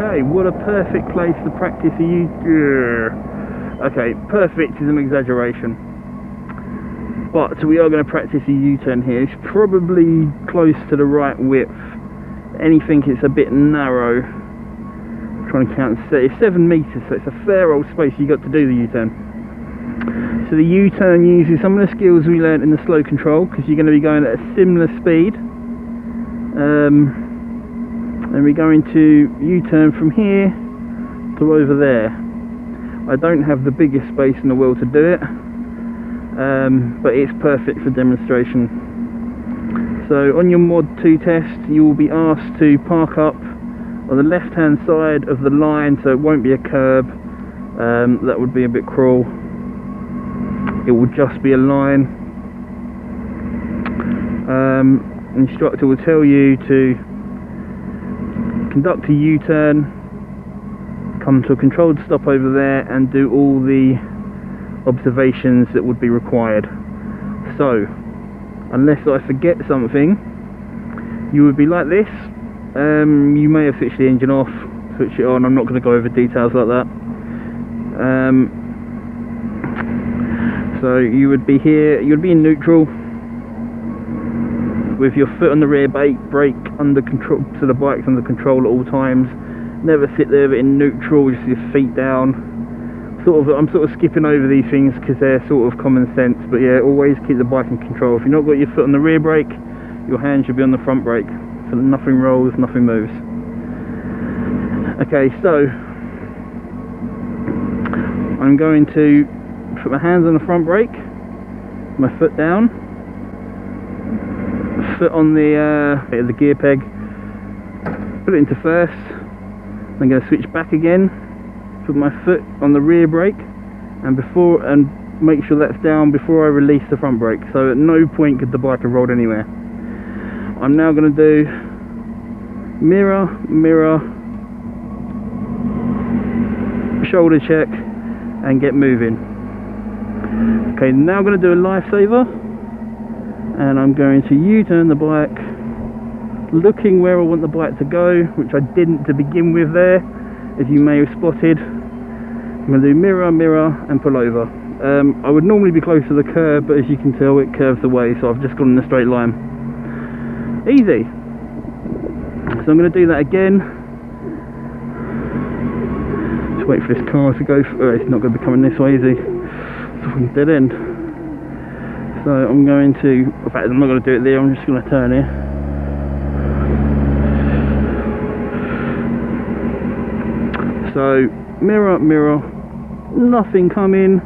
Okay, what a perfect place to practice a Okay, perfect is an exaggeration, but we are going to practice a U-turn here. It's probably close to the right width. Anything it's a bit narrow. I'm trying to count, it's 7 meters, so it's a fair old space you got to do the U-turn. So the U-turn uses some of the skills we learned in the slow control, because you're going to be going at a similar speed. And we're going to U-turn from here to over there. I don't have the biggest space in the world to do it, but it's perfect for demonstration. So on your Mod 2 test, you will be asked to park up on the left hand side of the line, so it won't be a curb. That would be a bit cruel. It will just be a line. Instructor will tell you to conduct a U-turn, come to a controlled stop over there, and do all the observations that would be required. So, unless I forget something, you would be like this. You may have switched the engine off, switch it on. I'm not going to go over details like that. So you would be here, you would be in neutral, with your foot on the rear brake under control, so the bike's under control at all times. Never sit there in neutral, just your feet down. I'm sort of skipping over these things because they're sort of common sense, but yeah, always keep the bike in control. If you've not got your foot on the rear brake, your hand should be on the front brake, so that nothing rolls, nothing moves. Okay, so I'm going to put my hands on the front brake, my foot down, foot on the gear peg, put it into first. I'm going to switch back again, put my foot on the rear brake, and make sure that's down before I release the front brake. So at no point could the bike have rolled anywhere. I'm now going to do mirror, mirror, shoulder check, and get moving. Okay, now I'm going to do a lifesaver, and I'm going to U-turn the bike, looking where I want the bike to go, which I didn't to begin with there, as you may have spotted. I'm going to do mirror, mirror, and pull over. I would normally be close to the curb, but as you can tell, it curves away, so I've just gone in a straight line. Easy. So I'm going to do that again. Just wait for this car to go. It's not going to be coming this way, is he? It's a dead end. So I'm going to, in fact I'm not going to do it there, I'm just going to turn here. So mirror, mirror, nothing coming.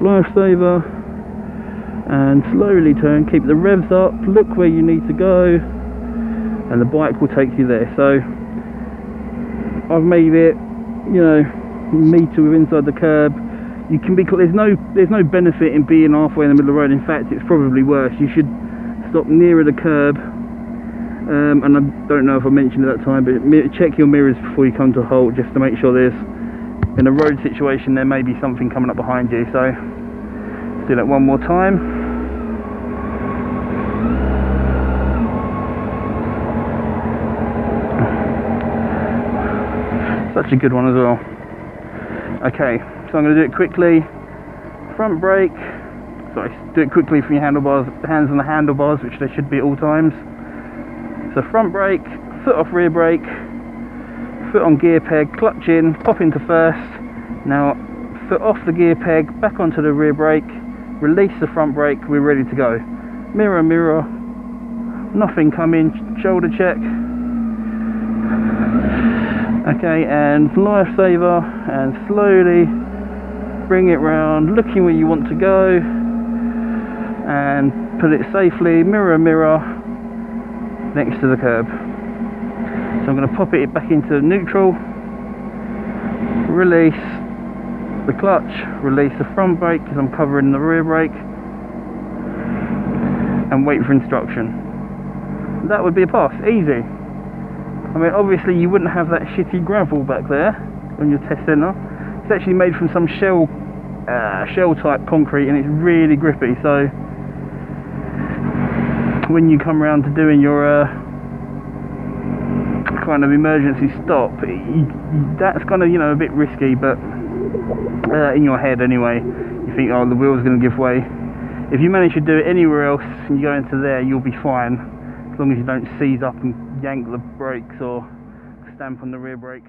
Lifesaver, and slowly turn, keep the revs up, look where you need to go, and the bike will take you there. So I've made it, you know, meter inside the curb. You can be, there's no benefit in being halfway in the middle of the road. In fact, it's probably worse. You should stop nearer the curb. And I don't know if I mentioned at that time, but check your mirrors before you come to a halt, just to make sure there's, in a road situation, there may be something coming up behind you. So let's do that one more time. Such a good one as well. Okay, so I'm going to do it quickly. Front brake. Sorry, do it quickly from your handlebars, hands on the handlebars, which they should be at all times. So front brake, foot off rear brake, foot on gear peg, clutch in, pop into first. Now foot off the gear peg, back onto the rear brake, release the front brake, we're ready to go. Mirror, mirror, nothing coming, shoulder check. Okay, and lifesaver, and slowly bring it round, looking where you want to go, and put it safely, mirror, mirror, next to the curb. So I'm going to pop it back into neutral, release the clutch, release the front brake because I'm covering the rear brake, and wait for instruction. That would be a pass, easy. I mean, obviously you wouldn't have that shitty gravel back there on your test centre. It's actually made from some shell type concrete, and it's really grippy, so when you come around to doing your kind of emergency stop, that's kind of, you know, a bit risky, but in your head anyway, you think, oh, the wheel's going to give way. If you manage to do it anywhere else and you go into there, you'll be fine, as long as you don't seize up and yank the brakes or stamp on the rear brake.